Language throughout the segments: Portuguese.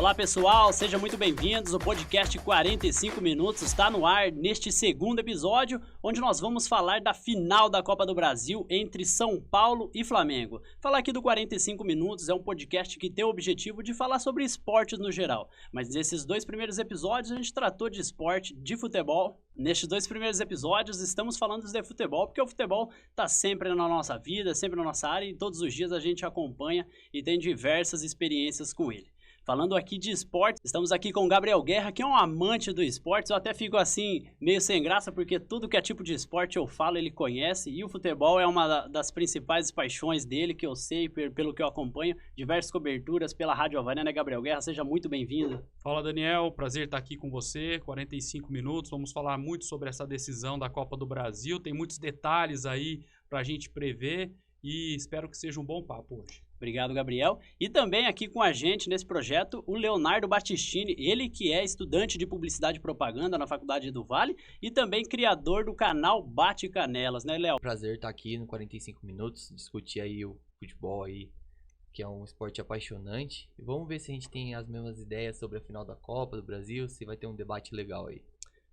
Olá pessoal, sejam muito bem-vindos. O podcast 45 Minutos está no ar neste segundo episódio, onde nós vamos falar da final da Copa do Brasil entre São Paulo e Flamengo. Falar aqui do 45 Minutos é um podcast que tem o objetivo de falar sobre esportes no geral, mas nesses dois primeiros episódios a gente tratou de esporte, de futebol. Nestes dois primeiros episódios estamos falando de futebol, porque o futebol está sempre na nossa vida, sempre na nossa área e todos os dias a gente acompanha e tem diversas experiências com ele. Falando aqui de esporte, estamos aqui com o Gabriel Guerra, que é um amante do esporte. Eu até fico assim, meio sem graça, porque tudo que é tipo de esporte eu falo, ele conhece. E o futebol é uma das principais paixões dele, que eu sei, pelo que eu acompanho. Diversas coberturas pela Rádio Havana, né, Gabriel Guerra? Seja muito bem-vindo. Fala, Daniel. Prazer estar aqui com você. 45 minutos. Vamos falar muito sobre essa decisão da Copa do Brasil. Tem muitos detalhes aí para a gente prever e espero que seja um bom papo hoje. Obrigado, Gabriel. E também aqui com a gente nesse projeto, o Leonardo Battistini, ele que é estudante de Publicidade e Propaganda na Faculdade do Vale e também criador do canal Bate Canelas, né, Léo? Prazer estar aqui no 45 Minutos, discutir aí o futebol aí, que é um esporte apaixonante. E vamos ver se a gente tem as mesmas ideias sobre a final da Copa do Brasil, se vai ter um debate legal aí.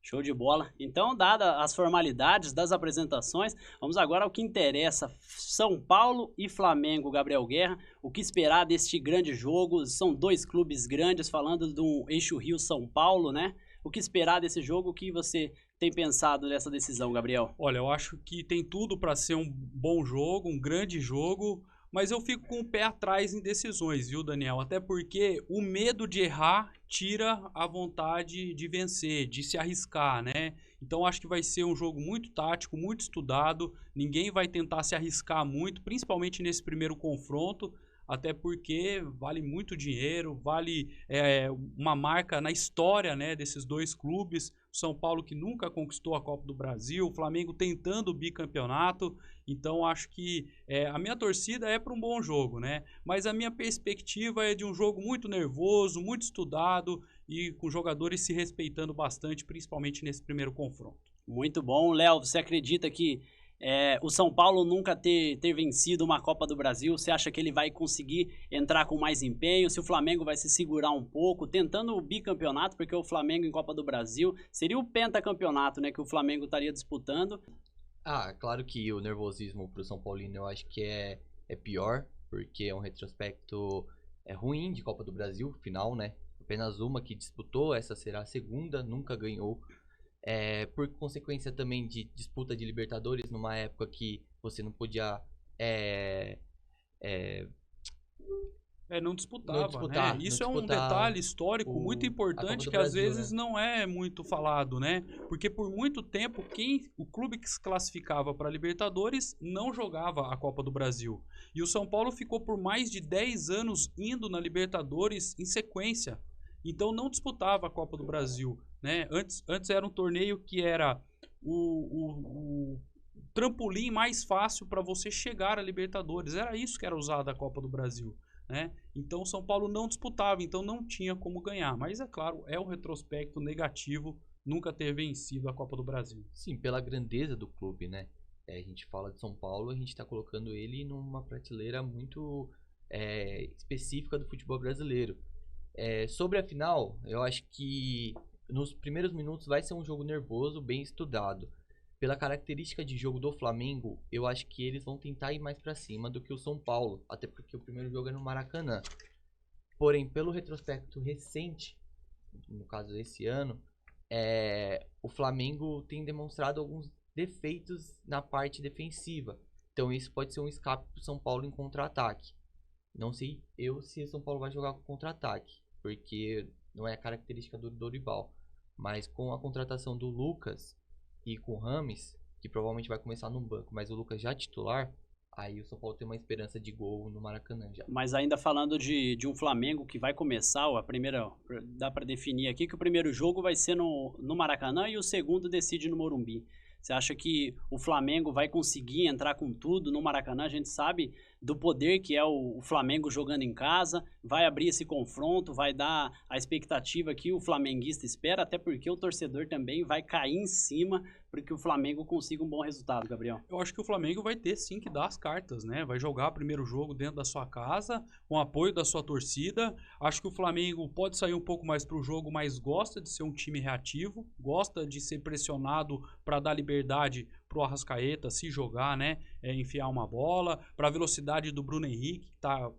Show de bola. Então, dadas as formalidades das apresentações, vamos agora ao que interessa. São Paulo e Flamengo, Gabriel Guerra. O que esperar deste grande jogo? São dois clubes grandes, falando do eixo Rio-São Paulo, né? O que esperar desse jogo? O que você tem pensado nessa decisão, Gabriel? Olha, eu acho que tem tudo para ser um bom jogo, um grande jogo, mas eu fico com o pé atrás em decisões, viu, Daniel? Até porque o medo de errar tira a vontade de vencer, de se arriscar, né? Então acho que vai ser um jogo muito tático, muito estudado. Ninguém vai tentar se arriscar muito, principalmente nesse primeiro confronto, até porque vale muito dinheiro, vale uma marca na história, né, desses dois clubes. O São Paulo que nunca conquistou a Copa do Brasil, o Flamengo tentando o bicampeonato. Então acho que a minha torcida é para um bom jogo, né? Mas a minha perspectiva é de um jogo muito nervoso, muito estudado e com jogadores se respeitando bastante, principalmente nesse primeiro confronto. Muito bom. Léo, você acredita que o São Paulo nunca ter vencido uma Copa do Brasil? Você acha que ele vai conseguir entrar com mais empenho? Se o Flamengo vai se segurar um pouco, tentando o bicampeonato, porque o Flamengo em Copa do Brasil seria o pentacampeonato, né, que o Flamengo estaria disputando. Ah, claro que o nervosismo pro São Paulino eu acho que é pior, porque é um retrospecto ruim de Copa do Brasil, final, né? Apenas uma que disputou, essa será a segunda, nunca ganhou. Por consequência também de disputa de Libertadores, numa época que você não podia Não disputava, né? Isso não é um detalhe histórico muito importante que às Brasil, vezes né? não é muito falado, né? Porque por muito tempo o clube que se classificava para Libertadores não jogava a Copa do Brasil. E o São Paulo ficou por mais de 10 anos indo na Libertadores em sequência. Então não disputava a Copa do Brasil, né? Antes era um torneio que era o trampolim mais fácil para você chegar à Libertadores. Era isso que era usado a Copa do Brasil, né? Então o São Paulo não disputava, então não tinha como ganhar. Mas é claro, é um retrospecto negativo nunca ter vencido a Copa do Brasil. Sim, pela grandeza do clube, né? A gente fala de São Paulo, a gente está colocando ele numa prateleira muito específica do futebol brasileiro. Sobre a final, eu acho que nos primeiros minutos vai ser um jogo nervoso, bem estudado. Pela característica de jogo do Flamengo, eu acho que eles vão tentar ir mais pra cima do que o São Paulo, até porque o primeiro jogo é no Maracanã. Porém, pelo retrospecto recente, no caso desse ano, o Flamengo tem demonstrado alguns defeitos na parte defensiva. Então isso pode ser um escape pro São Paulo em contra-ataque. Não sei se o São Paulo vai jogar com contra-ataque, porque não é a característica do Dorival. Mas com a contratação do Lucas e com o Rames, que provavelmente vai começar no banco, mas o Lucas já titular, aí o São Paulo tem uma esperança de gol no Maracanã já. Mas ainda falando de um Flamengo que vai começar, dá para definir aqui que o primeiro jogo vai ser no Maracanã e o segundo decide no Morumbi. Você acha que o Flamengo vai conseguir entrar com tudo no Maracanã? A gente sabe do poder que é o Flamengo jogando em casa, vai abrir esse confronto, vai dar a expectativa que o flamenguista espera, até porque o torcedor também vai cair em cima para que o Flamengo consiga um bom resultado, Gabriel. Eu acho que o Flamengo vai ter sim que dar as cartas, né? Vai jogar o primeiro jogo dentro da sua casa, com o apoio da sua torcida. Acho que o Flamengo pode sair um pouco mais para o jogo, mas gosta de ser um time reativo, gosta de ser pressionado para dar liberdade pro Arrascaeta se jogar, né? Enfiar uma bola, para a velocidade do Bruno Henrique, que está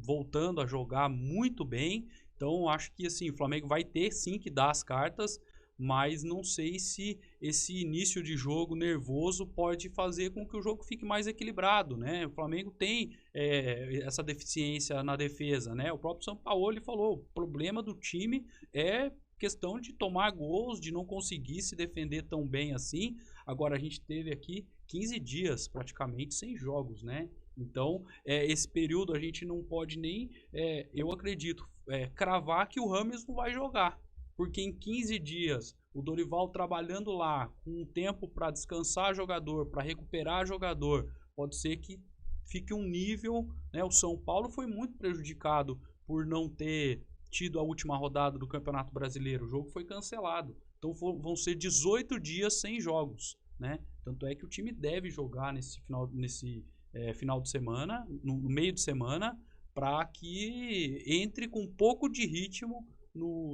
voltando a jogar muito bem. Então, acho que assim, o Flamengo vai ter sim que dar as cartas, mas não sei se esse início de jogo nervoso pode fazer com que o jogo fique mais equilibrado, né? O Flamengo tem essa deficiência na defesa, né? O próprio Sampaoli falou, o problema do time é questão de tomar gols, de não conseguir se defender tão bem assim. Agora, a gente teve aqui 15 dias praticamente sem jogos, né? Então, esse período a gente não pode nem, eu acredito, cravar que o Rames não vai jogar. Porque em 15 dias, o Dorival trabalhando lá, com um tempo para descansar jogador, para recuperar jogador, pode ser que fique um nível, né? O São Paulo foi muito prejudicado por não ter tido a última rodada do Campeonato Brasileiro. O jogo foi cancelado. Então vão ser 18 dias sem jogos, né? Tanto é que o time deve jogar nesse final de semana, no meio de semana, para que entre com um pouco de ritmo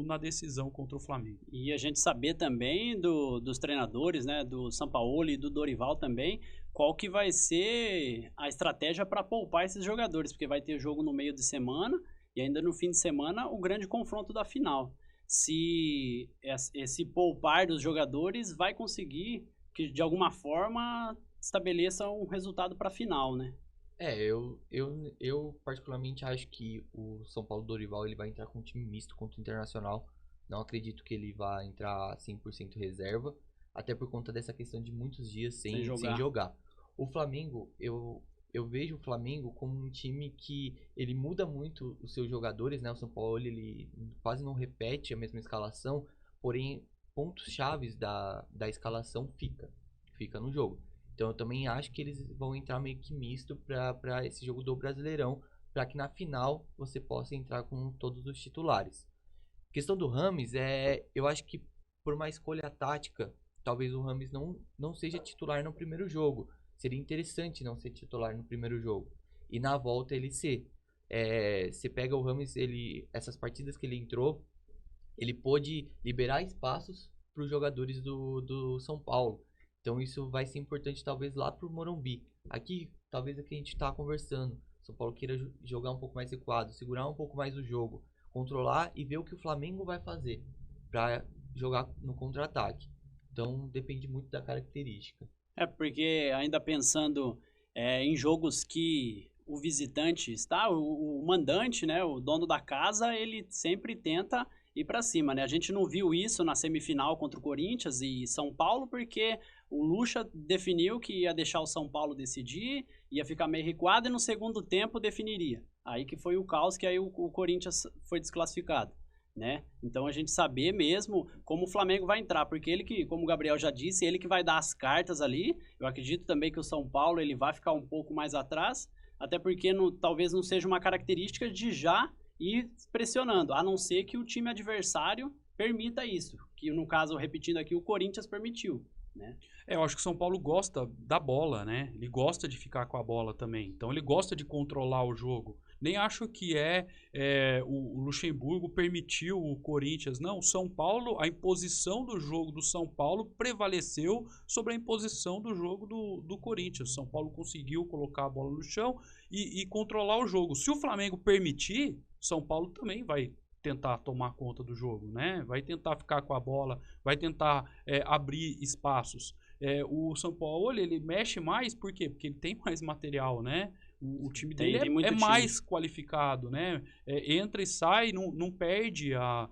na decisão contra o Flamengo. E a gente saber também dos treinadores, né, do Sampaoli e do Dorival também, qual que vai ser a estratégia para poupar esses jogadores, porque vai ter jogo no meio de semana e ainda no fim de semana o grande confronto da final. Se esse poupar dos jogadores vai conseguir que de alguma forma estabeleça um resultado para a final, né? Eu particularmente acho que o São Paulo Dorival ele vai entrar com um time misto contra o Internacional. Não acredito que ele vá entrar 100% reserva, até por conta dessa questão de muitos dias sem jogar. O Flamengo, eu vejo o Flamengo como um time que ele muda muito os seus jogadores, né? O São Paulo ele quase não repete a mesma escalação, porém pontos chaves da escalação fica no jogo. Então eu também acho que eles vão entrar meio que misto para esse jogo do Brasileirão, para que na final você possa entrar com todos os titulares. A questão do Rames eu acho que por uma escolha tática, talvez o Rames não seja titular no primeiro jogo. Seria interessante não ser titular no primeiro jogo e na volta ele ser. Você pega o Rames, essas partidas que ele entrou, ele pôde liberar espaços para os jogadores do São Paulo. Então isso vai ser importante talvez lá pro Morumbi. Aqui, talvez aqui a gente tá conversando. São Paulo queira jogar um pouco mais recuado, segurar um pouco mais o jogo, controlar e ver o que o Flamengo vai fazer para jogar no contra-ataque. Então depende muito da característica. Porque ainda pensando em jogos que o visitante está, o mandante, né, o dono da casa, ele sempre tenta ir para cima, né? A gente não viu isso na semifinal contra o Corinthians e São Paulo, porque o Lucha definiu que ia deixar o São Paulo decidir, ia ficar meio recuado e no segundo tempo definiria. Aí que foi o caos, que aí o Corinthians foi desclassificado, né? Então a gente saber mesmo como o Flamengo vai entrar, porque ele que, como o Gabriel já disse, ele que vai dar as cartas ali. Eu acredito também que o São Paulo ele vai ficar um pouco mais atrás, até porque talvez não seja uma característica de já ir pressionando, a não ser que o time adversário permita isso, que no caso, repetindo aqui, o Corinthians permitiu, né? Eu acho que o São Paulo gosta da bola, né? Ele gosta de ficar com a bola também. Então ele gosta de controlar o jogo. Nem acho que o Luxemburgo permitiu o Corinthians. Não, o São Paulo, a imposição do jogo do São Paulo prevaleceu sobre a imposição do jogo do Corinthians. O São Paulo conseguiu colocar a bola no chão e controlar o jogo. Se o Flamengo permitir, o São Paulo também vai tentar tomar conta do jogo, né? Vai tentar ficar com a bola, vai tentar abrir espaços. O São Paulo, ele mexe mais, por quê? Porque ele tem mais material, né? O time dele é mais qualificado, né? Entra e sai, não perde a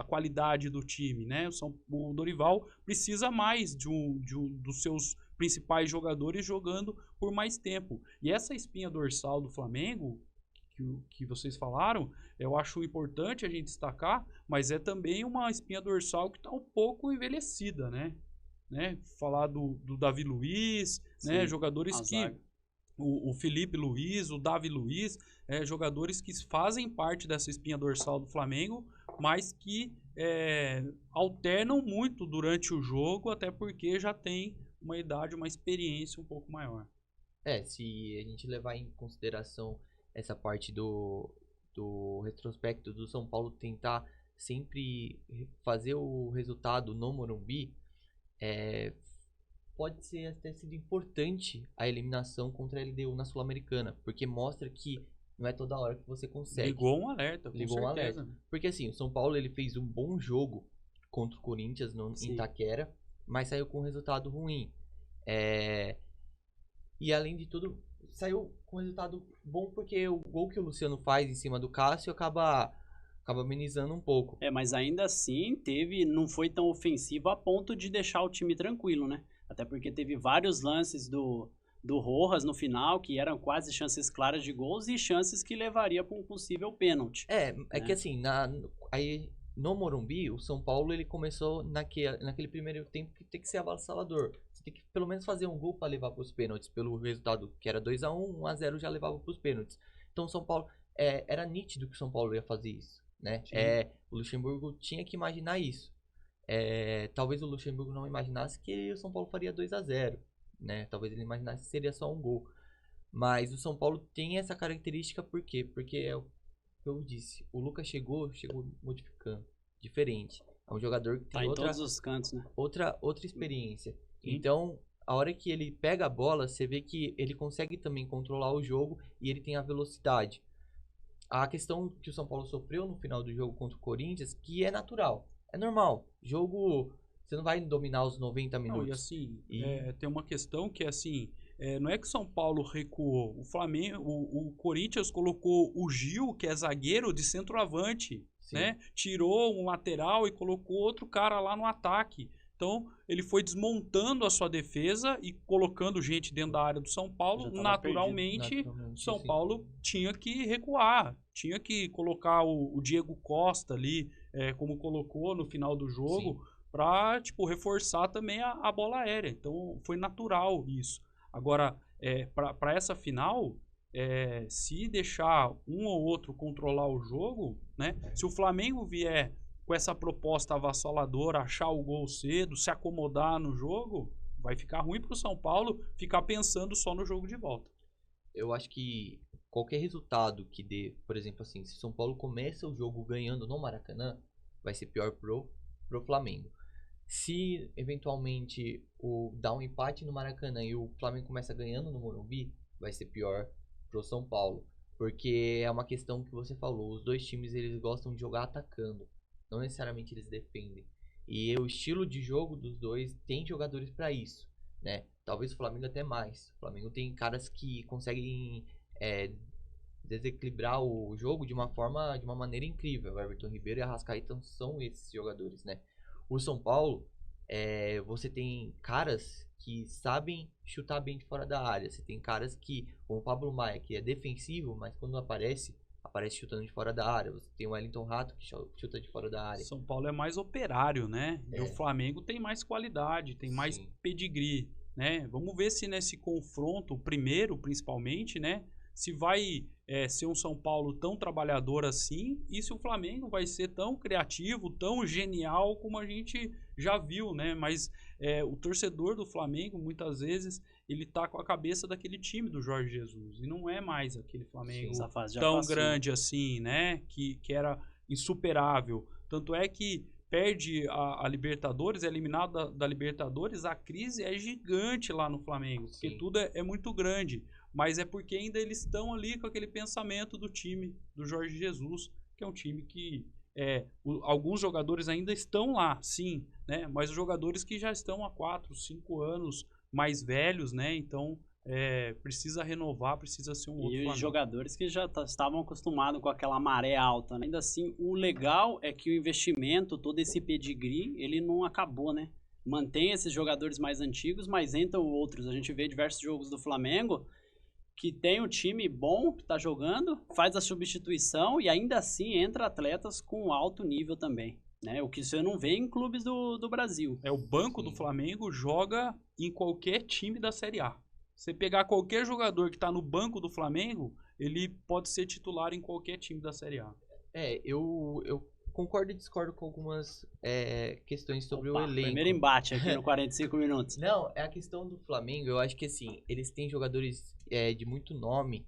qualidade do time, né? O Dorival precisa mais dos seus principais jogadores jogando por mais tempo. E essa espinha dorsal do Flamengo, que vocês falaram, eu acho importante a gente destacar, mas é também uma espinha dorsal que está um pouco envelhecida, né? Falar do Davi Luiz, né? Jogadores que o Felipe Luiz, o Davi Luiz, jogadores que fazem parte dessa espinha dorsal do Flamengo, mas que alternam muito durante o jogo, até porque já tem uma idade, uma experiência um pouco maior. Se a gente levar em consideração essa parte do retrospecto do São Paulo tentar sempre fazer o resultado no Morumbi, pode ser até sido importante a eliminação contra a LDU na Sul-Americana, porque mostra que não é toda hora que você consegue. Ligou um alerta, com Ligou certeza. Um alerta. Porque assim, o São Paulo ele fez um bom jogo contra o Corinthians em Itaquera, mas saiu com um resultado ruim. E além de tudo, saiu com um resultado bom porque o gol que o Luciano faz em cima do Cássio acaba amenizando um pouco. Mas ainda assim não foi tão ofensivo a ponto de deixar o time tranquilo, né? Até porque teve vários lances do Rojas no final, que eram quase chances claras de gols e chances que levaria para um possível pênalti. Que assim, aí no Morumbi, o São Paulo ele começou naquele primeiro tempo que tem que ser avassalador. Você tem que pelo menos fazer um gol para levar para os pênaltis, pelo resultado que era 2-1, 1-0 já levava para os pênaltis. Então o São Paulo, era nítido que o São Paulo ia fazer isso, né? O Luxemburgo tinha que imaginar isso. Talvez o Luxemburgo não imaginasse que o São Paulo faria 2-0, né? Talvez ele imaginasse que seria só um gol. Mas o São Paulo tem essa característica, por quê? Porque é o que eu disse, o Lucas chegou modificando, diferente. É um jogador que tem em todos os cantos, né? outra experiência. Então, a hora que ele pega a bola, você vê que ele consegue também controlar o jogo e ele tem a velocidade. A questão que o São Paulo sofreu no final do jogo contra o Corinthians, que é natural. É normal. Jogo, você não vai dominar os 90 minutos. Não, e assim, tem uma questão que assim, não é que o São Paulo recuou. O Flamengo, o Corinthians colocou o Gil, que é zagueiro, de centroavante, né? Tirou um lateral e colocou outro cara lá no ataque. Então, ele foi desmontando a sua defesa e colocando gente dentro da área do São Paulo. Naturalmente, São Paulo tinha que recuar. Tinha que colocar o Diego Costa ali, como colocou no final do jogo, para reforçar também a bola aérea. Então, foi natural isso. Agora, para essa final, se deixar um ou outro controlar o jogo, né? Se o Flamengo vier com essa proposta avassaladora, achar o gol cedo, se acomodar no jogo, vai ficar ruim para o São Paulo ficar pensando só no jogo de volta. Eu acho que qualquer resultado que dê, por exemplo, assim, se o São Paulo começa o jogo ganhando no Maracanã, vai ser pior pro Flamengo. Se eventualmente dá um empate no Maracanã e o Flamengo começa ganhando no Morumbi, vai ser pior pro São Paulo. Porque é uma questão que você falou, os dois times eles gostam de jogar atacando. Não necessariamente eles defendem. E o estilo de jogo dos dois tem jogadores para isso, né? Talvez o Flamengo até mais. O Flamengo tem caras que conseguem desequilibrar o jogo de uma maneira incrível. O Everton Ribeiro e a Arrascaeta são esses jogadores, né? O São Paulo, você tem caras que sabem chutar bem de fora da área. Você tem caras que, como o Pablo Maia, que é defensivo, mas quando aparece chutando de fora da área. Você tem o Wellington Rato que chuta de fora da área. São Paulo é mais operário, né? E o Flamengo tem mais qualidade, tem mais pedigree, né? Vamos ver se nesse confronto, o primeiro principalmente, né? Se vai ser um São Paulo tão trabalhador assim e se o Flamengo vai ser tão criativo, tão genial como a gente já viu, né? Mas o torcedor do Flamengo, muitas vezes, ele tá com a cabeça daquele time do Jorge Jesus. E não é mais aquele Flamengo tão grande assim, né? Que era insuperável. Tanto é que perde a Libertadores, é eliminado da Libertadores, a crise é gigante lá no Flamengo. Porque tudo é muito grande. Mas é porque ainda eles estão ali com aquele pensamento do time do Jorge Jesus, que é um time que alguns jogadores ainda estão lá, sim, né? Mas os jogadores que já estão há 4, 5 anos mais velhos, né? Então precisa renovar, precisa ser um outro Flamengo. E os jogadores que já estavam acostumados com aquela maré alta, né? Ainda assim, o legal é que o investimento, todo esse pedigree, ele não acabou, né? Mantém esses jogadores mais antigos, mas entram outros. A gente vê diversos jogos do Flamengo que tem um time bom que tá jogando, faz a substituição e ainda assim entra atletas com alto nível também, né? O que você não vê em clubes do Brasil. O banco do Flamengo joga em qualquer time da Série A. Você pegar qualquer jogador que tá no banco do Flamengo, ele pode ser titular em qualquer time da Série A. Eu concordo e discordo com algumas questões sobre o Opa, elenco. primeiro embate aqui no 45 minutos. Não, é a questão do Flamengo. Eu acho que assim, eles têm jogadores de muito nome,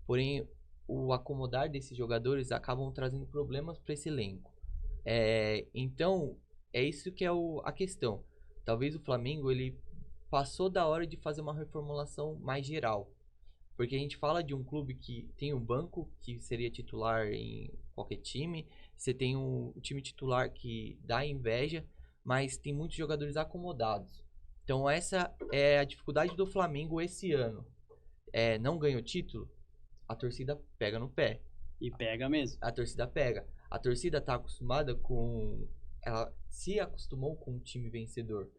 porém o acomodar desses jogadores acabam trazendo problemas para esse elenco. Então, é isso que é a questão. Talvez o Flamengo ele passou da hora de fazer uma reformulação mais geral. Porque a gente fala de um clube que tem um banco que seria titular em qualquer time. Você tem um time titular que dá inveja, mas tem muitos jogadores acomodados. Então essa é a dificuldade do Flamengo esse ano. Não ganha o título, a torcida pega no pé. E pega mesmo. A torcida pega. A torcida tá acostumada com... Ela se acostumou com um time vencedor.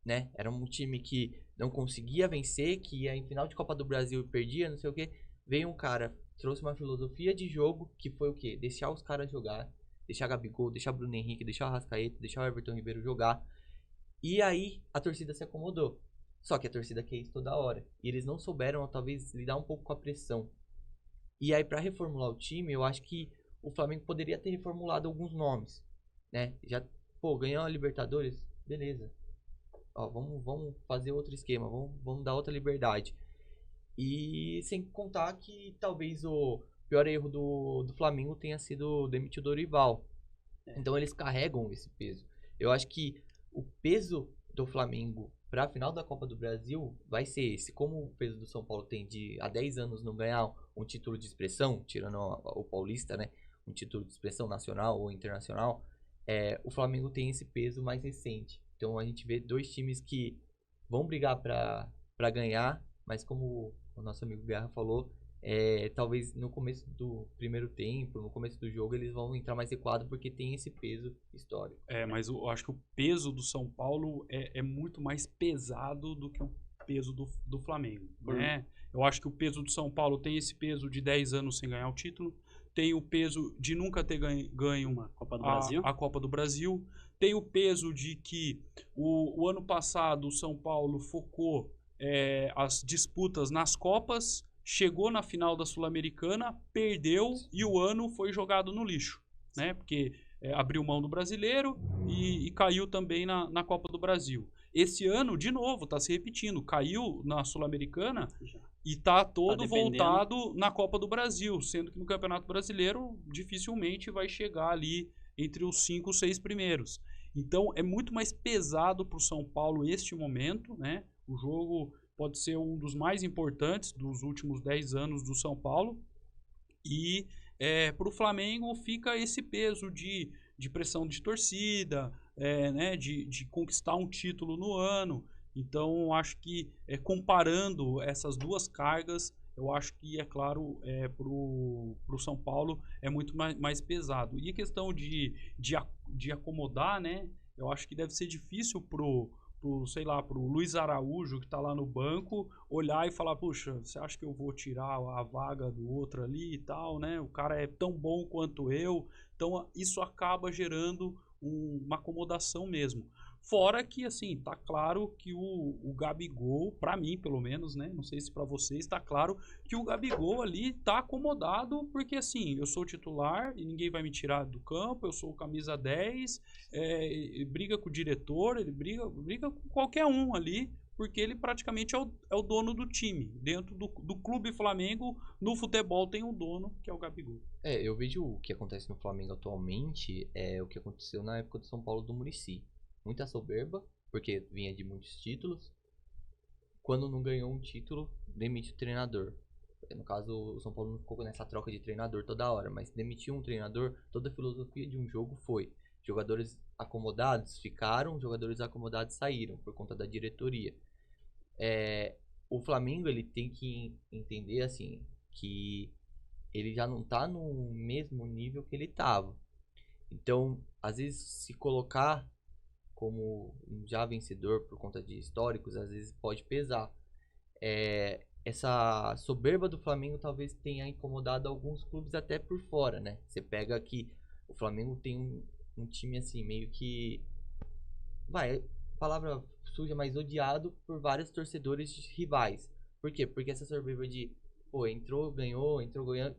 Né? Era um time que não conseguia vencer, que ia em final de Copa do Brasil e perdia, não sei o que. Veio um cara, trouxe uma filosofia de jogo que foi o quê? Deixar os caras jogar, deixar Gabigol, deixar Bruno Henrique, deixar o Arrascaeta, deixar o Everton Ribeiro jogar. E aí a torcida se acomodou. Só que a torcida quer isso toda hora. E eles não souberam, talvez, lidar um pouco com a pressão. E aí, pra reformular o time, eu acho que o Flamengo poderia ter reformulado alguns nomes. Né? Já, ganhou a Libertadores? Beleza. Ó, vamos fazer outro esquema, vamos dar outra liberdade. E sem contar que talvez o pior erro do Flamengo tenha sido demitir o Dorival. Então eles carregam esse peso. Eu acho que o peso do Flamengo para a final da Copa do Brasil vai ser esse. Como o peso do São Paulo tem de há 10 anos não ganhar um título de expressão, tirando o paulista, né? Um título de expressão nacional ou internacional, o Flamengo tem esse peso mais recente. Então a gente vê dois times que vão brigar para ganhar, mas como o nosso amigo Guerra falou, talvez no começo do primeiro tempo, no começo do jogo, eles vão entrar mais recuado porque tem esse peso histórico. Mas eu acho que o peso do São Paulo é muito mais pesado do que o peso do Flamengo. Né? Eu acho que o peso do São Paulo tem esse peso de 10 anos sem ganhar o título, tem o peso de nunca ter ganho uma Copa do Brasil. A Copa do Brasil. Tem o peso de que o ano passado o São Paulo focou as disputas nas Copas, chegou na final da Sul-Americana, perdeu e o ano foi jogado no lixo, né? Porque abriu mão do brasileiro e caiu também na Copa do Brasil. Esse ano, de novo, está se repetindo, caiu na Sul-Americana e está todo voltado na Copa do Brasil, sendo que no Campeonato Brasileiro dificilmente vai chegar ali entre os 5 ou 6 primeiros. Então é muito mais pesado para o São Paulo este momento, né? O jogo pode ser um dos mais importantes dos últimos 10 anos do São Paulo. E para o Flamengo fica esse peso de pressão de torcida, né? de conquistar um título no ano. Então acho que comparando essas duas cargas, eu acho que, é claro, pro São Paulo é muito mais pesado. E a questão de acomodar, né? Eu acho que deve ser difícil pro Luiz Araújo, que tá lá no banco, olhar e falar, puxa, você acha que eu vou tirar a vaga do outro ali e tal, né? O cara é tão bom quanto eu. Então, isso acaba gerando uma acomodação mesmo. Fora que, assim, tá claro que o Gabigol, pra mim, pelo menos, né? Não sei se pra vocês, tá claro que o Gabigol ali tá acomodado, porque, assim, eu sou titular e ninguém vai me tirar do campo, eu sou o camisa 10, ele briga com o diretor, ele briga com qualquer um ali, porque ele praticamente é o dono do time. Dentro do Clube Flamengo, no futebol tem um dono, que é o Gabigol. Eu vejo o que acontece no Flamengo atualmente, o que aconteceu na época do São Paulo do Muricy. Muita soberba, porque vinha de muitos títulos. Quando não ganhou um título, demite o treinador. No caso, o São Paulo não ficou nessa troca de treinador toda hora, mas demitiu um treinador, toda a filosofia de um jogo foi: jogadores acomodados ficaram, jogadores acomodados saíram, por conta da diretoria. O Flamengo, ele tem que entender, assim, que ele já não tá no mesmo nível que ele tava. Então, às vezes, se colocar como um já vencedor por conta de históricos, às vezes pode pesar. Essa soberba do Flamengo talvez tenha incomodado alguns clubes até por fora, né? Você pega aqui, o Flamengo tem um time assim, meio que... palavra suja, mas odiado por vários torcedores rivais. Por quê? Porque essa soberba de, pô, entrou, ganhou,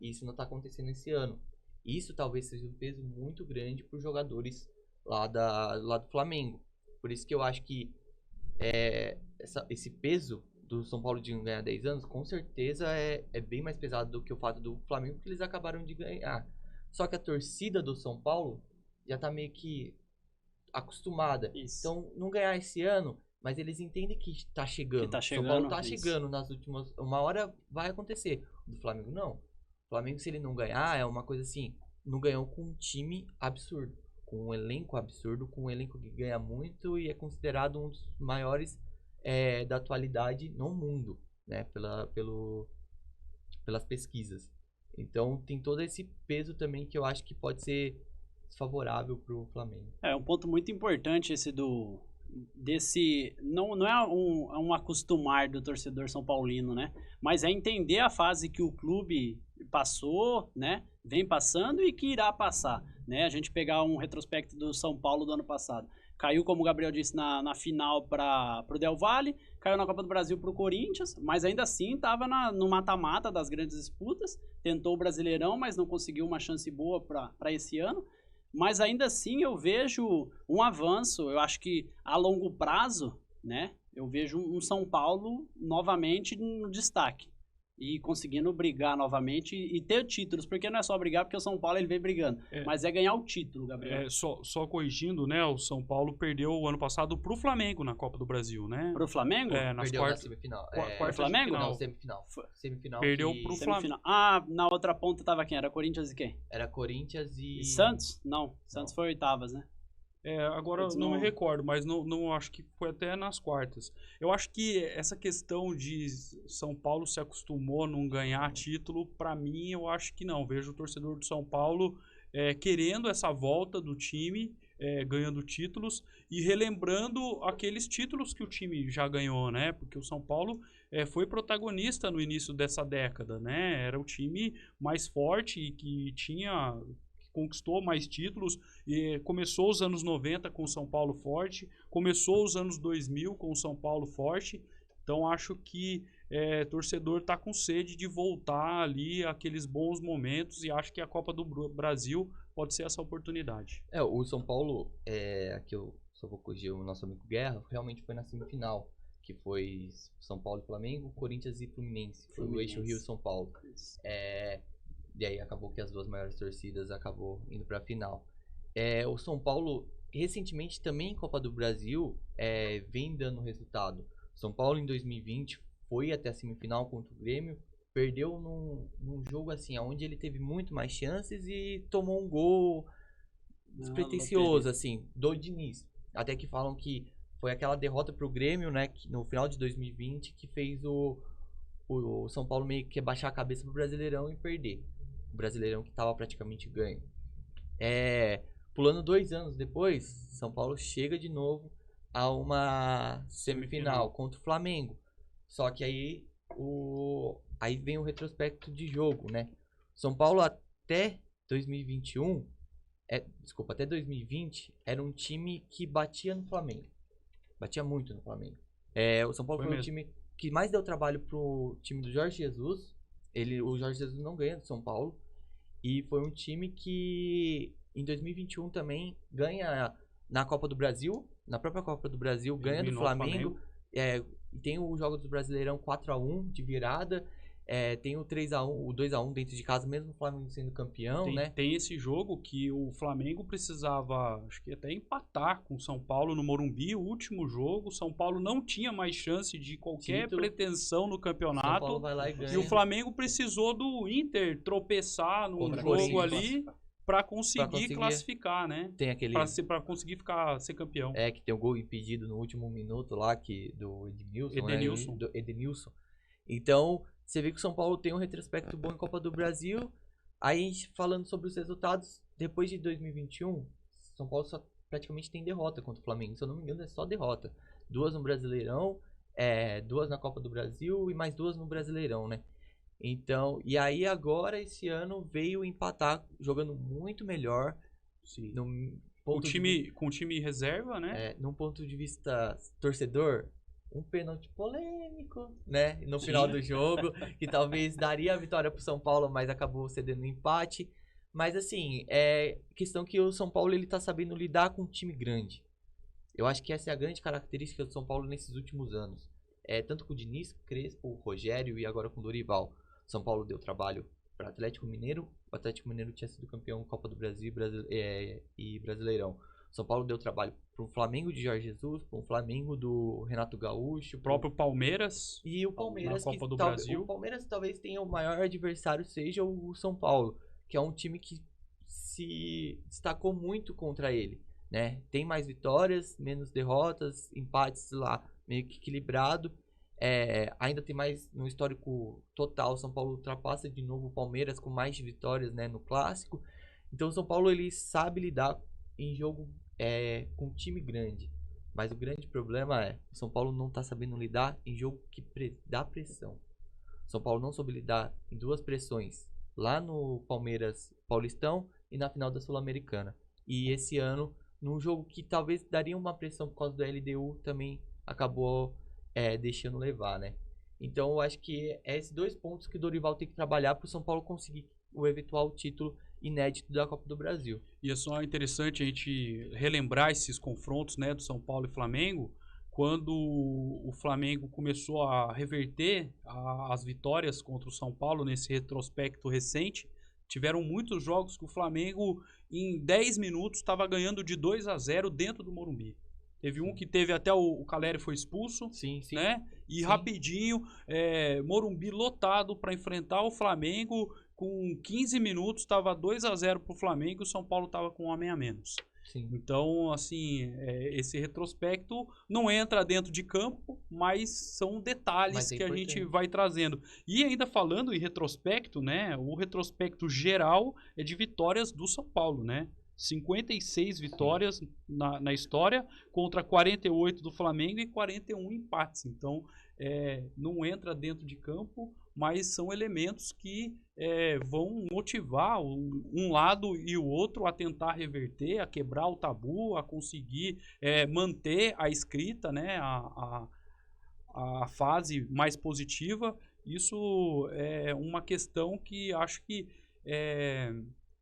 isso não tá acontecendo esse ano. Isso talvez seja um peso muito grande para os jogadores lá do Flamengo. Por isso que eu acho que esse peso do São Paulo de ganhar 10 anos, com certeza é bem mais pesado do que o fato do Flamengo, porque eles acabaram de ganhar. Só que a torcida do São Paulo já tá meio que acostumada. Isso. Então, não ganhar esse ano, mas eles entendem que tá chegando. Que tá chegando, São Paulo tá isso. chegando nas últimas... Uma hora vai acontecer. Do Flamengo, não. O Flamengo, se ele não ganhar, é uma coisa assim, não ganhou com um time absurdo. Com um elenco absurdo, com um elenco que ganha muito e é considerado um dos maiores da atualidade no mundo, né? Pelas pesquisas. Então tem todo esse peso também que eu acho que pode ser desfavorável pro Flamengo. É um ponto muito importante esse desse não é um acostumar do torcedor são paulino, né? Mas é entender a fase que o clube passou, né? Vem passando e que irá passar, né? A gente pegar um retrospecto do São Paulo do ano passado. Caiu, como o Gabriel disse, na final para o Del Valle, caiu na Copa do Brasil para o Corinthians, mas ainda assim estava no mata-mata das grandes disputas, tentou o Brasileirão, mas não conseguiu uma chance boa para esse ano. Mas ainda assim eu vejo um avanço, eu acho que a longo prazo, né, eu vejo um São Paulo novamente no destaque. E conseguindo brigar novamente e ter títulos, porque não é só brigar, porque o São Paulo ele vem brigando, mas é ganhar o título, Gabriel. Só corrigindo, né, o São Paulo perdeu o ano passado pro Flamengo na Copa do Brasil, né? Pro Flamengo? Nas Perdeu quartas. na semifinal. Pro Flamengo? Não, semifinal. Semifinal. Perdeu que... pro Semifinal. Ah, na outra ponta tava quem? Era Corinthians e quem? Era Corinthians e... Santos? Não, Santos foi oitavas, né? Agora eu não me recordo, mas não acho que foi até nas quartas. Eu acho que essa questão de São Paulo se acostumou a não ganhar título, pra mim, eu acho que não. Vejo o torcedor do São Paulo querendo essa volta do time, ganhando títulos e relembrando aqueles títulos que o time já ganhou, né? Porque o São Paulo foi protagonista no início dessa década, né? Era o time mais forte e que conquistou mais títulos e começou os anos 90 com o São Paulo forte, começou os anos 2000 com o São Paulo forte, então acho que torcedor tá com sede de voltar ali aqueles bons momentos e acho que a Copa do Brasil pode ser essa oportunidade. O São Paulo, aqui eu só vou corrigir o nosso amigo Guerra, realmente foi na semifinal, que foi São Paulo e Flamengo, Corinthians e Fluminense, foi o eixo Rio-São Paulo. E aí acabou que as duas maiores torcidas acabou indo para a final. O São Paulo, recentemente também em Copa do Brasil, vem dando resultado. São Paulo em 2020 foi até a semifinal contra o Grêmio, perdeu num jogo assim, onde ele teve muito mais chances e tomou um gol despretensioso, assim, do Diniz. Até que falam que foi aquela derrota pro Grêmio, né, que no final de 2020, que fez o São Paulo meio que baixar a cabeça pro Brasileirão e perder. O Brasileirão que estava praticamente ganho. Pulando 2 anos depois, São Paulo chega de novo a uma semifinal contra o Flamengo. Só que aí vem o retrospecto de jogo, né? São Paulo até 2021, até 2020, era um time que batia no Flamengo. Batia muito no Flamengo. O São Paulo foi o time que mais deu trabalho pro time do Jorge Jesus. O Jorge Jesus não ganha do São Paulo. E foi um time que em 2021 também ganha na Copa do Brasil. Na própria Copa do Brasil, ganha do Flamengo. Tem o jogo do Brasileirão 4-1 de virada. Tem o 3-1, o 2-1 dentro de casa, mesmo o Flamengo sendo campeão, né? Tem esse jogo que o Flamengo precisava, acho que até empatar com o São Paulo no Morumbi, o último jogo. O São Paulo não tinha mais chance de qualquer pretensão no campeonato. São Paulo vai lá e ganha. E o Flamengo precisou do Inter tropeçar num jogo ali para conseguir classificar, né? Tem aquele... Para conseguir ser campeão. Que tem o gol impedido no último minuto lá, do Edenilson. Então, você vê que o São Paulo tem um retrospecto bom em Copa do Brasil. Aí, falando sobre os resultados, depois de 2021, São Paulo só praticamente tem derrota contra o Flamengo. Se eu não me engano, é só derrota. 2 no Brasileirão, 2 na Copa do Brasil e mais 2 no Brasileirão, né? Então, e aí agora, esse ano, veio empatar, jogando muito melhor. Sim. Com o time reserva, né? Num ponto de vista torcedor, um pênalti polêmico, né? No final do jogo, que talvez daria a vitória pro São Paulo, mas acabou cedendo um empate. Mas assim, é questão que o São Paulo ele tá sabendo lidar com um time grande. Eu acho que essa é a grande característica do São Paulo nesses últimos anos. Tanto com o Diniz, Crespo, Rogério e agora com o Dorival. São Paulo deu trabalho para Atlético Mineiro. O Atlético Mineiro tinha sido campeão Copa do Brasil e Brasileirão. São Paulo deu trabalho para o Flamengo de Jorge Jesus, para o Flamengo do Renato Gaúcho, o próprio Palmeiras e o Palmeiras na Copa do Brasil. O Palmeiras talvez tenha o maior adversário seja o São Paulo, que é um time que se destacou muito contra ele, né? Tem mais vitórias, menos derrotas, empates lá meio que equilibrado. Ainda tem mais no histórico total. São Paulo ultrapassa de novo o Palmeiras com mais vitórias, né, no clássico. Então o São Paulo ele sabe lidar em jogo com um time grande. Mas o grande problema o São Paulo não está sabendo lidar em jogo que dá pressão. São Paulo não soube lidar em duas pressões, lá no Palmeiras Paulistão e na final da Sul-Americana. E esse ano, num jogo que talvez daria uma pressão por causa do LDU, também acabou deixando levar, né? Então eu acho que esses dois pontos que o Dorival tem que trabalhar para o São Paulo conseguir o eventual título inédito da Copa do Brasil. E é só interessante a gente relembrar esses confrontos, né, do São Paulo e Flamengo, quando o Flamengo começou a reverter as vitórias contra o São Paulo nesse retrospecto recente. Tiveram muitos jogos que o Flamengo em 10 minutos estava ganhando de 2-0 dentro do Morumbi. Teve um que teve até o Caleri foi expulso, sim. né? E rapidinho, Morumbi lotado para enfrentar o Flamengo. Com 15 minutos, estava 2-0 para o Flamengo e o São Paulo estava com um homem a menos. Sim. Então, assim, esse retrospecto não entra dentro de campo, mas são detalhes que a gente vai trazendo. E ainda falando em retrospecto, né? O retrospecto geral é de vitórias do São Paulo, né? 56 vitórias na história contra 48 do Flamengo e 41 empates. Então, não entra dentro de campo, mas são elementos que vão motivar um lado e o outro a tentar reverter, a quebrar o tabu, a conseguir manter a escrita, né, a fase mais positiva. Isso é uma questão que acho que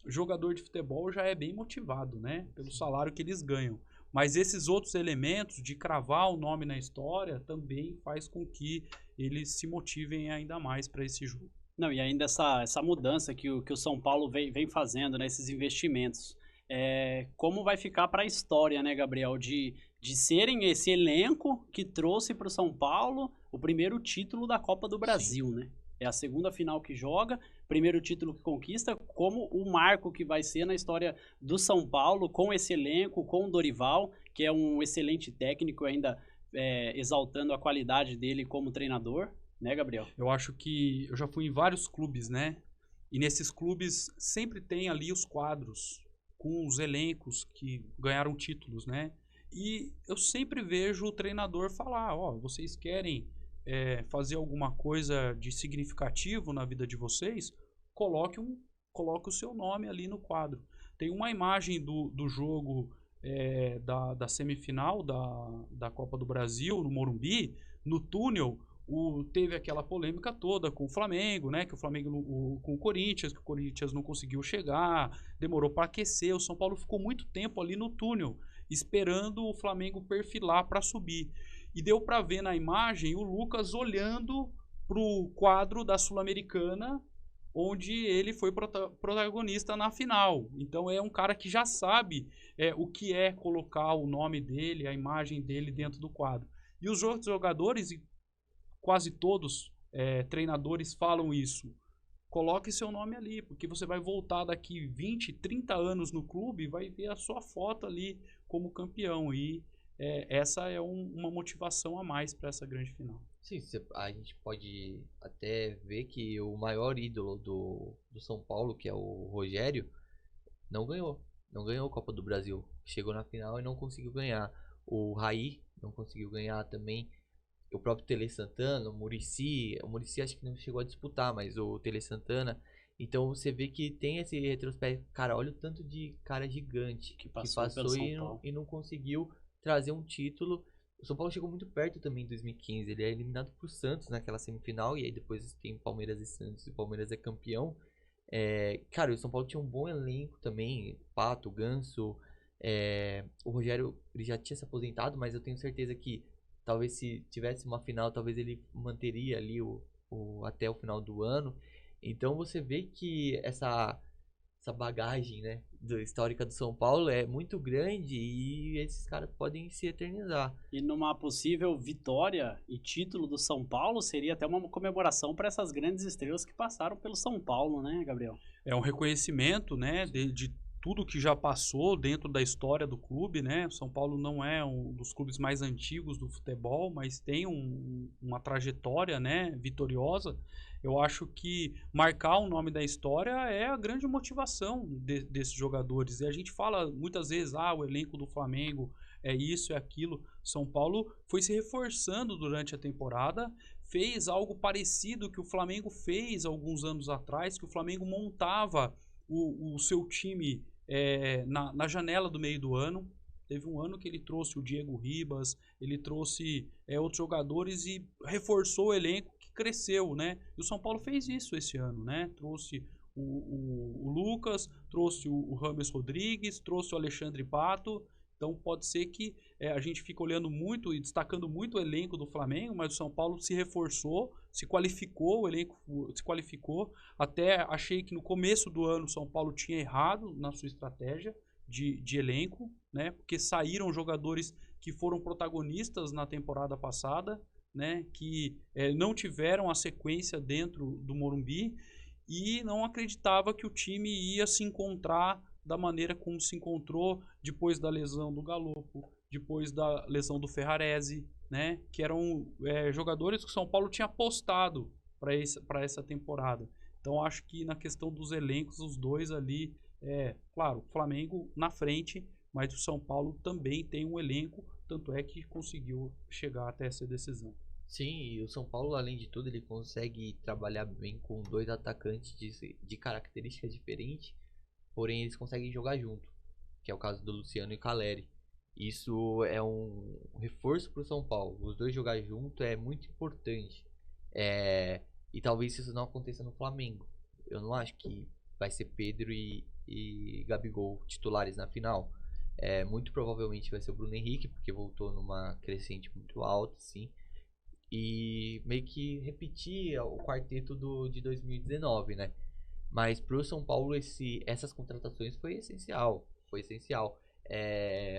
jogador de futebol já é bem motivado, né, pelo salário que eles ganham. Mas esses outros elementos de cravar o nome na história também faz com que eles se motivem ainda mais para esse jogo. Não, e ainda essa mudança que o São Paulo vem fazendo, né, esses investimentos. Como vai ficar para a história, né, Gabriel, de serem esse elenco que trouxe para o São Paulo o primeiro título da Copa do Brasil, né? É a segunda final que joga, primeiro título que conquista, como o marco que vai ser na história do São Paulo, com esse elenco, com o Dorival, que é um excelente técnico, ainda exaltando a qualidade dele como treinador, né, Gabriel? Eu acho que eu já fui em vários clubes, né? E nesses clubes sempre tem ali os quadros com os elencos que ganharam títulos, né? E eu sempre vejo o treinador falar, vocês querem fazer alguma coisa de significativo na vida de vocês, coloque o seu nome ali no quadro. Tem uma imagem do jogo da semifinal da Copa do Brasil, no Morumbi, no túnel, teve aquela polêmica toda com o Flamengo, né? Que o Flamengo com o Corinthians, que o Corinthians não conseguiu chegar, demorou para aquecer. O São Paulo ficou muito tempo ali no túnel, esperando o Flamengo perfilar para subir. E deu para ver na imagem o Lucas olhando pro quadro da Sul-Americana, onde ele foi protagonista na final. Então é um cara que já sabe o que é colocar o nome dele, a imagem dele dentro do quadro. E os outros jogadores, quase todos treinadores falam isso. Coloque seu nome ali, porque você vai voltar daqui 20, 30 anos no clube e vai ver a sua foto ali como campeão. E essa é uma motivação a mais para essa grande final. Sim, a gente pode até ver que o maior ídolo do São Paulo, que é o Rogério, não ganhou a Copa do Brasil. Chegou na final e não conseguiu ganhar. O Raí não conseguiu ganhar também. O próprio Tele Santana, o Muricy acho que não chegou a disputar, mas o Tele Santana, Então você vê que tem esse retrospecto. Cara, olha o tanto de cara gigante Que passou pelo São Paulo. e não conseguiu trazer um título. O São Paulo chegou muito perto também em 2015. Ele é eliminado por Santos naquela semifinal. E aí depois tem Palmeiras e Santos. E o Palmeiras é campeão. Cara, o São Paulo tinha um bom elenco também. Pato, Ganso. O Rogério, ele já tinha se aposentado. Mas eu tenho certeza que talvez se tivesse uma final, talvez ele manteria ali até o final do ano. Então você vê que essa bagagem, né, histórica do São Paulo é muito grande e esses caras podem se eternizar. E numa possível vitória e título do São Paulo, seria até uma comemoração para essas grandes estrelas que passaram pelo São Paulo, né, Gabriel? É um reconhecimento, né, de tudo que já passou dentro da história do clube, né? O São Paulo não é um dos clubes mais antigos do futebol, mas tem uma trajetória, né, vitoriosa. Eu acho que marcar o nome da história é a grande motivação desses jogadores. E a gente fala muitas vezes, o elenco do Flamengo é isso, é aquilo. São Paulo foi se reforçando durante a temporada, fez algo parecido que o Flamengo fez alguns anos atrás, que o Flamengo montava o seu time na janela do meio do ano. Teve um ano que ele trouxe o Diego Ribas, ele trouxe outros jogadores e reforçou o elenco que cresceu, né? E o São Paulo fez isso esse ano, né? Trouxe o Lucas, trouxe o Rames Rodrigues, trouxe o Alexandre Pato. Então pode ser que a gente fique olhando muito e destacando muito o elenco do Flamengo, mas o São Paulo se reforçou, se qualificou, o elenco se qualificou. Até achei que no começo do ano o São Paulo tinha errado na sua estratégia de elenco, né? Porque saíram jogadores que foram protagonistas na temporada passada, né? Que não tiveram a sequência dentro do Morumbi e não acreditava que o time ia se encontrar da maneira como se encontrou depois da lesão do Galopo, depois da lesão do Ferrarese, né? Que eram jogadores que o São Paulo tinha apostado para essa temporada. Então acho que na questão dos elencos, os dois ali, claro, o Flamengo na frente, mas o São Paulo também tem um elenco, tanto é que conseguiu chegar até essa decisão. Sim, e o São Paulo, além de tudo, ele consegue trabalhar bem com dois atacantes de características diferentes, porém eles conseguem jogar junto, que é o caso do Luciano e Caleri. Isso é um reforço para o São Paulo. Os dois jogar junto é muito importante. E talvez isso não aconteça no Flamengo. Eu não acho que vai ser Pedro e Gabigol titulares na final. Muito provavelmente vai ser o Bruno Henrique, porque voltou numa crescente muito alta, sim. E meio que repetir o quarteto de 2019, né? Mas pro São Paulo essas contratações foi essencial.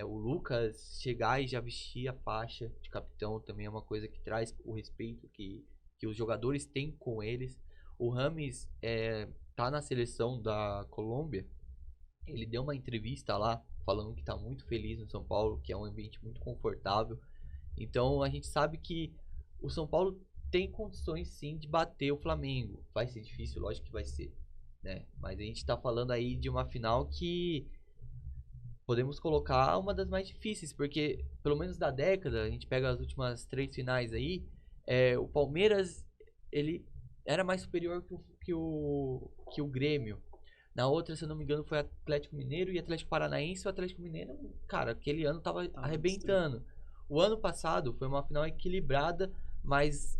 O Lucas chegar e já vestir a faixa de capitão também é uma coisa que traz o respeito que os jogadores têm com eles. O Rames tá na seleção da Colômbia. Ele deu uma entrevista lá falando que tá muito feliz no São Paulo, que é um ambiente muito confortável. Então a gente sabe que o São Paulo tem condições sim de bater o Flamengo. Vai ser difícil, lógico que vai ser, né? Mas a gente tá falando aí de uma final que podemos colocar uma das mais difíceis, porque pelo menos da década, a gente pega as últimas 3 finais aí, o Palmeiras ele era mais superior que o Grêmio. Na outra, se eu não me engano, foi Atlético Mineiro e Atlético Paranaense. O Atlético Mineiro, cara, aquele ano tava arrebentando. O ano passado foi uma final equilibrada, mas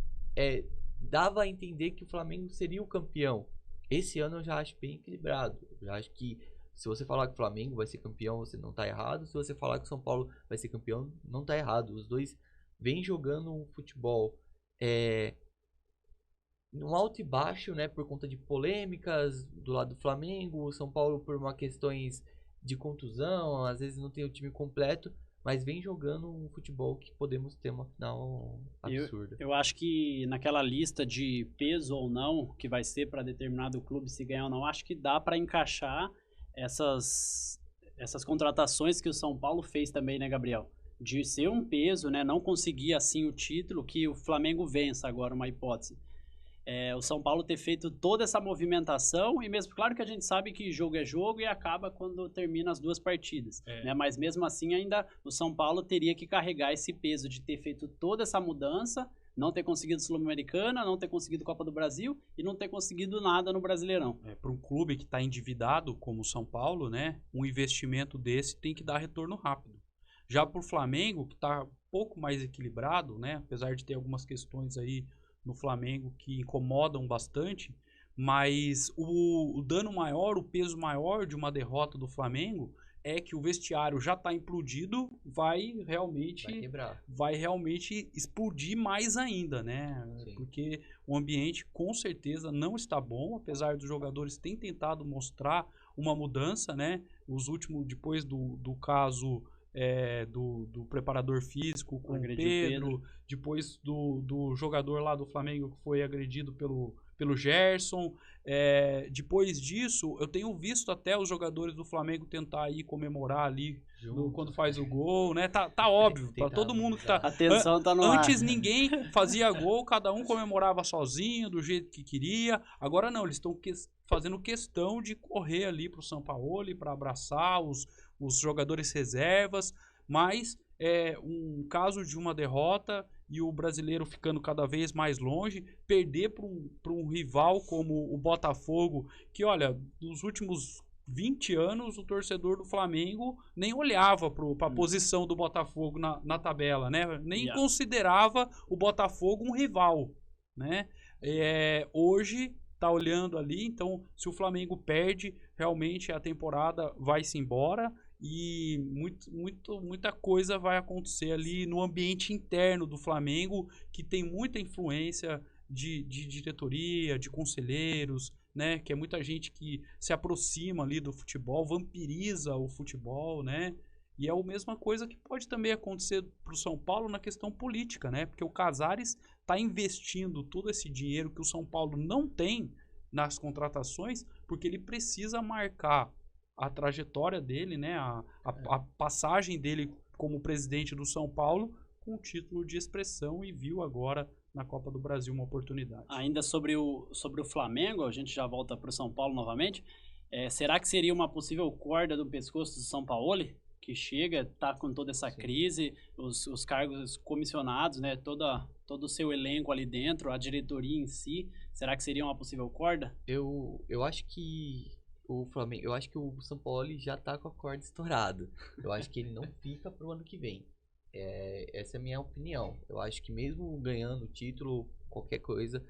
dava a entender que o Flamengo seria o campeão. Esse ano eu já acho bem equilibrado. Eu já acho que se você falar que o Flamengo vai ser campeão, você não tá errado. Se você falar que o São Paulo vai ser campeão, não tá errado. Os dois vêm jogando um futebol num alto e baixo, né, por conta de polêmicas do lado do Flamengo. O São Paulo por uma questões de contusão, às vezes não tem o time completo, mas vem jogando um futebol que podemos ter uma final absurda. Eu acho que naquela lista de peso ou não que vai ser para determinado clube se ganhar ou não, acho que dá para encaixar essas contratações que o São Paulo fez também, né, Gabriel? De ser um peso, né, não conseguir assim o título, que o Flamengo vença agora, uma hipótese. O São Paulo ter feito toda essa movimentação, e mesmo, claro que a gente sabe que jogo é jogo e acaba quando termina as 2 partidas, né? Mas mesmo assim ainda o São Paulo teria que carregar esse peso de ter feito toda essa mudança não ter conseguido Sul-Americana, não ter conseguido Copa do Brasil e não ter conseguido nada no Brasileirão. Para um clube que está endividado, como o São Paulo, né, um investimento desse tem que dar retorno rápido. Já para o Flamengo, que está um pouco mais equilibrado, né, apesar de ter algumas questões aí no Flamengo que incomodam bastante, mas o dano maior, o peso maior de uma derrota do Flamengo é que o vestiário já está implodido, vai realmente explodir mais ainda, né? Sim. Porque o ambiente com certeza não está bom, apesar dos jogadores terem tentado mostrar uma mudança, né? Os últimos, depois do caso do preparador físico com o Pedro, depois do jogador lá do Flamengo que foi agredido pelo Gerson. Depois disso, eu tenho visto até os jogadores do Flamengo tentar ir comemorar ali quando faz o gol, né? Tá óbvio, para todo mundo que tá... Atenção, tá no ar. Antes ninguém fazia gol, cada um comemorava sozinho, do jeito que queria. Agora não, eles estão fazendo questão de correr ali pro Sampaoli, para abraçar os jogadores reservas, mas um caso de uma derrota e o brasileiro ficando cada vez mais longe, perder para um rival como o Botafogo, que olha, nos últimos 20 anos o torcedor do Flamengo nem olhava para a posição do Botafogo na tabela, né? Nem considerava o Botafogo um rival, né? Hoje tá olhando ali, então se o Flamengo perde, realmente a temporada vai-se embora e muita coisa vai acontecer ali no ambiente interno do Flamengo, que tem muita influência de diretoria, de conselheiros, né? Que é muita gente que se aproxima ali do futebol, vampiriza o futebol, né? E é a mesma coisa que pode também acontecer para o São Paulo na questão política, né? Porque o Casares está investindo todo esse dinheiro que o São Paulo não tem nas contratações, porque ele precisa marcar a trajetória dele, né? A passagem dele como presidente do São Paulo com título de expressão, e viu agora na Copa do Brasil uma oportunidade. Ainda sobre o Flamengo, a gente já volta para o São Paulo novamente. Será que seria uma possível corda do pescoço do Sampaoli, que chega, tá com toda essa crise, os cargos comissionados, né, todo o seu elenco ali dentro, a diretoria em si, será que seria uma possível corda? Eu acho que o São Paulo já tá com a corda estourada. Eu acho que ele não fica pro ano que vem. Essa é a minha opinião. Eu acho que mesmo ganhando o título, qualquer coisa,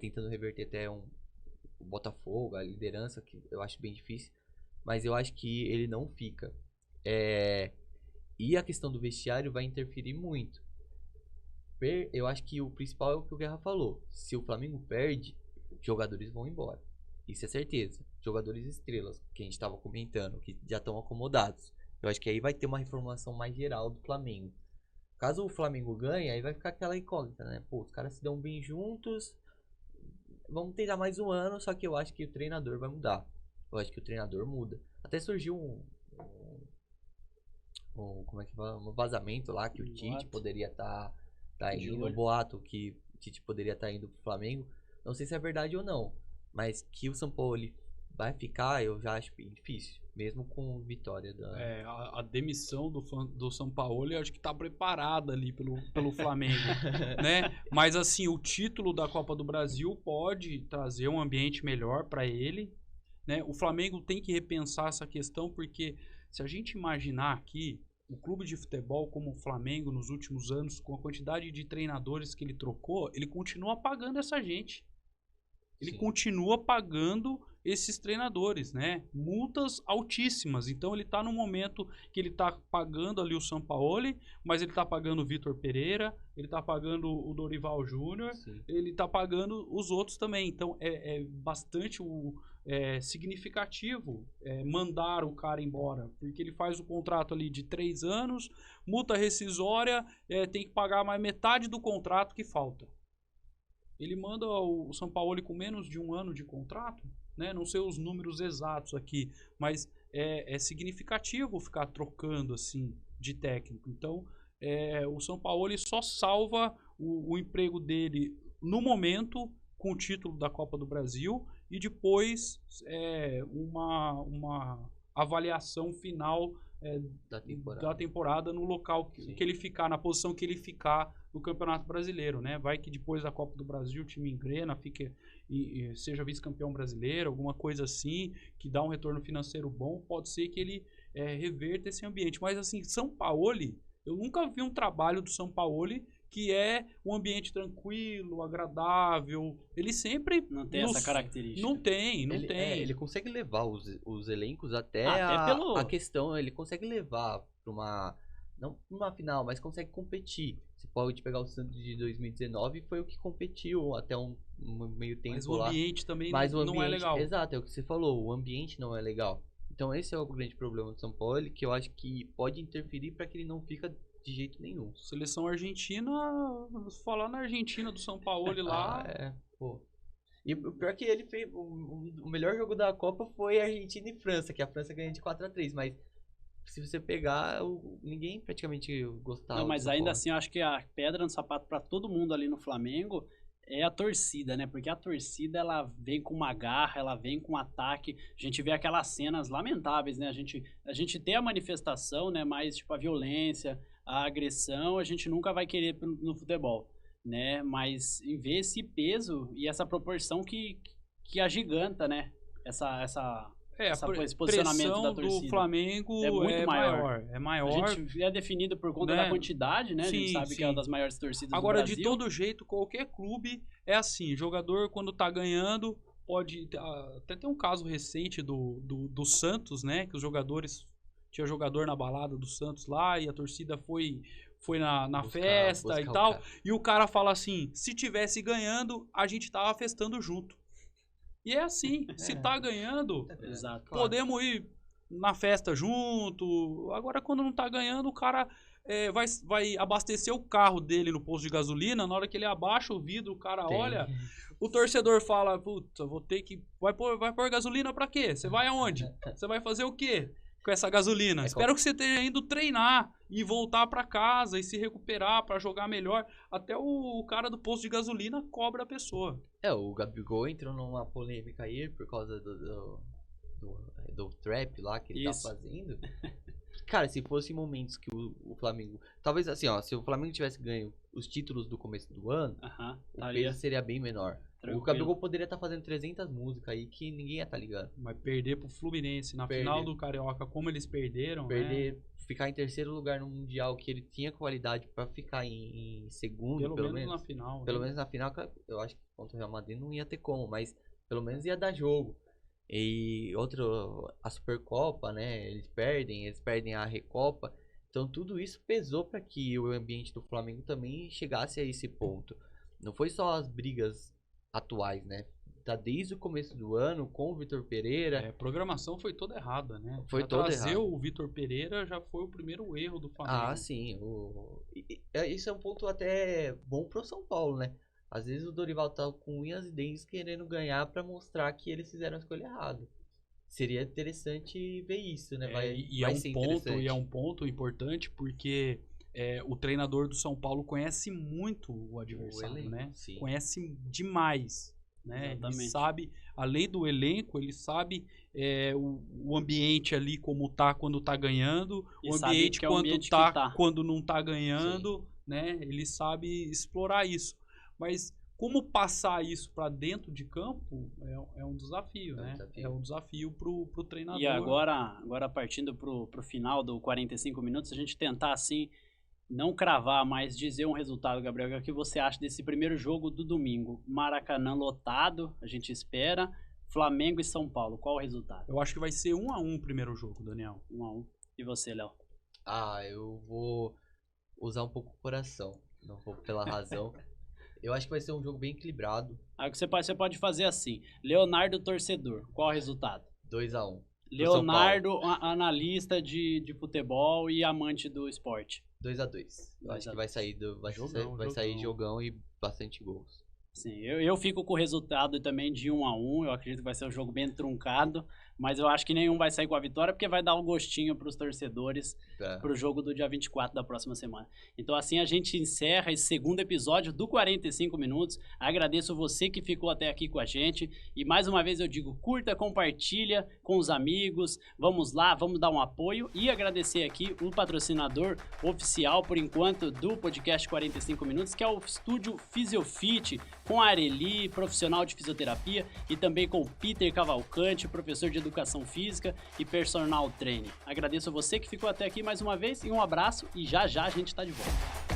tentando reverter até o Botafogo, a liderança, que eu acho bem difícil, mas eu acho que ele não fica. E a questão do vestiário vai interferir muito. Eu acho que o principal é o que o Guerra falou. Se o Flamengo perde, jogadores vão embora. Isso é certeza. Jogadores estrelas, que a gente estava comentando, que já estão acomodados. Eu acho que aí vai ter uma reformulação mais geral do Flamengo. Caso o Flamengo ganhe, aí vai ficar aquela incógnita, né? Pô, os caras se dão bem juntos, vamos tentar mais um ano, só que eu acho que o treinador vai mudar. Eu acho que o treinador muda. Até surgiu como é que fala? Um vazamento lá que o Tite poderia estar indo, um boato que o Tite poderia estar indo pro Flamengo. Não sei se é verdade ou não, mas que o São Paulo vai ficar, eu já acho bem difícil, mesmo com vitória da... A demissão do São Paulo, eu acho que tá preparada ali pelo Flamengo, né? Mas assim, o título da Copa do Brasil pode trazer um ambiente melhor para ele, né? O Flamengo tem que repensar essa questão, porque se a gente imaginar aqui o clube de futebol como o Flamengo nos últimos anos, com a quantidade de treinadores que ele trocou, ele continua pagando essa gente. Ele Sim. continua pagando esses treinadores, né? Multas altíssimas. Então ele tá no momento que ele tá pagando ali o Sampaoli, mas ele tá pagando o Vitor Pereira, ele tá pagando o Dorival Júnior, ele tá pagando os outros também. Então é bastante significativo mandar o cara embora, porque ele faz o contrato ali de 3 anos, multa rescisória, tem que pagar mais metade do contrato que falta. Ele manda o Sampaoli com menos de 1 ano de contrato, né? Não sei os números exatos aqui, mas é significativo ficar trocando assim de técnico. Então, o Sampaoli só salva o emprego dele no momento com o título da Copa do Brasil e depois uma avaliação final da temporada no local que ele ficar, na posição que ele ficar no Campeonato Brasileiro, né? Vai que depois da Copa do Brasil o time engrena, fique e seja vice-campeão brasileiro, alguma coisa assim, que dá um retorno financeiro bom, pode ser que ele reverta esse ambiente. Mas assim, São Paulo, eu nunca vi um trabalho do São Paulo que é um ambiente tranquilo, agradável. Ele sempre... Não tem essa característica. Não tem. Ele consegue levar os elencos até pelo... a questão... Ele consegue levar para uma... Não para uma final, mas consegue competir. Você pode pegar o Santos de 2019, foi o que competiu até um meio tempo lá. Mas o ambiente também não é legal. Exato, é o que você falou. O ambiente não é legal. Então esse é o grande problema do São Paulo, que eu acho que pode interferir para que ele não fica de jeito nenhum. Seleção argentina, falar na Argentina do São Paulo lá. Pô. E o pior é que ele fez o melhor jogo da Copa foi Argentina e França, que a França ganha de 4-3, mas se você pegar, ninguém praticamente gostava. Não, mas ainda assim, eu acho que a pedra no sapato para todo mundo ali no Flamengo é a torcida, né? Porque a torcida, ela vem com uma garra, ela vem com um ataque. A gente vê aquelas cenas lamentáveis, né? A gente tem a manifestação, né? Mas, tipo, a violência, a agressão, a gente nunca vai querer no futebol, né? Mas em ver esse peso e essa proporção que agiganta, né? Esse posicionamento da torcida do Flamengo é muito maior. É maior. A gente é definido por conta da quantidade, né? Sim, a gente sabe que é uma das maiores torcidas Agora, do Brasil. de todo jeito, qualquer clube é assim. Jogador, quando tá ganhando, pode... Até tem um caso recente do Santos, né? Que os jogadores... Tinha jogador na balada do Santos lá e a torcida foi na festa e tal. E o cara fala assim, se tivesse ganhando, a gente tava festando junto. E é assim, se tá ganhando, Exato, podemos ir na festa junto. Agora, quando não tá ganhando, o cara vai abastecer o carro dele no posto de gasolina. Na hora que ele abaixa o vidro, o cara olha. O torcedor fala, puta, vou ter que... Vai pôr gasolina pra quê? Você vai aonde? Você vai fazer o quê com essa gasolina? Espero que você esteja indo treinar e voltar pra casa e se recuperar pra jogar melhor. Até o cara do posto de gasolina cobra a pessoa. O Gabigol entrou numa polêmica aí por causa do trap lá que ele tá fazendo. Cara, se fosse momentos que o Flamengo... Talvez assim, ó, se o Flamengo tivesse ganho os títulos do começo do ano, o peso seria bem menor. Tranquilo. O Gabigol poderia estar fazendo 300 músicas aí que ninguém ia estar ligando. Mas perder pro Fluminense na final do Carioca, como eles perderam, ficar em terceiro lugar no Mundial, que ele tinha qualidade pra ficar em segundo, pelo menos na final. Pelo menos na final, eu acho que contra o Real Madrid não ia ter como, mas pelo menos ia dar jogo. E a Supercopa, né, eles perdem a Recopa. Então tudo isso pesou para que o ambiente do Flamengo também chegasse a esse ponto. Não foi só as brigas atuais, né? Tá desde o começo do ano com o Vitor Pereira. A programação foi toda errada, né? Foi toda errada. Trazer o Vitor Pereira já foi o primeiro erro do Flamengo. Ah, sim. Isso é um ponto até bom pro São Paulo, né? Às vezes o Dorival tá com unhas e dentes querendo ganhar pra mostrar que eles fizeram a escolha errada. Seria interessante ver isso, né? É um ponto importante porque o treinador do São Paulo conhece muito o adversário, né? Sim. Conhece demais, né? Ele sabe, além do elenco, ele sabe o ambiente ali como tá quando tá ganhando, o ambiente quando não tá ganhando, né? Ele sabe explorar isso. Mas como passar isso para dentro de campo é um desafio, né? É um desafio pro treinador. E agora partindo pro final do 45 minutos, a gente tentar assim não cravar, mas dizer um resultado, Gabriel. O que você acha desse primeiro jogo do domingo? Maracanã lotado, a gente espera. Flamengo e São Paulo, qual o resultado? Eu acho que vai ser 1-1 o primeiro jogo, Daniel. 1-1. E você, Léo? Eu vou usar um pouco o coração, não vou pela razão. Eu acho que vai ser um jogo bem equilibrado. Você pode fazer assim. Leonardo, torcedor. Qual o resultado? 2-1. Leonardo, analista de futebol e amante do esporte. 2-2. Eu acho que vai sair jogão e bastante gols. Sim, eu fico com o resultado também de 1-1. Eu acredito que vai ser um jogo bem truncado. mas eu acho que nenhum vai sair com a vitória, porque vai dar um gostinho para os torcedores Tá. para o jogo do dia 24 da próxima semana. Então assim a gente encerra esse segundo episódio do 45 Minutos. Agradeço você que ficou até aqui com a gente. E mais uma vez eu digo, curta, compartilha com os amigos. Vamos lá, vamos dar um apoio. E agradecer aqui o patrocinador oficial, por enquanto, do podcast 45 Minutos, que é o Estúdio Fisiofit, com a Areli, profissional de fisioterapia, e também com o Peter Cavalcante, professor de educação física e personal trainer. Agradeço a você que ficou até aqui mais uma vez, e um abraço, e já já a gente está de volta.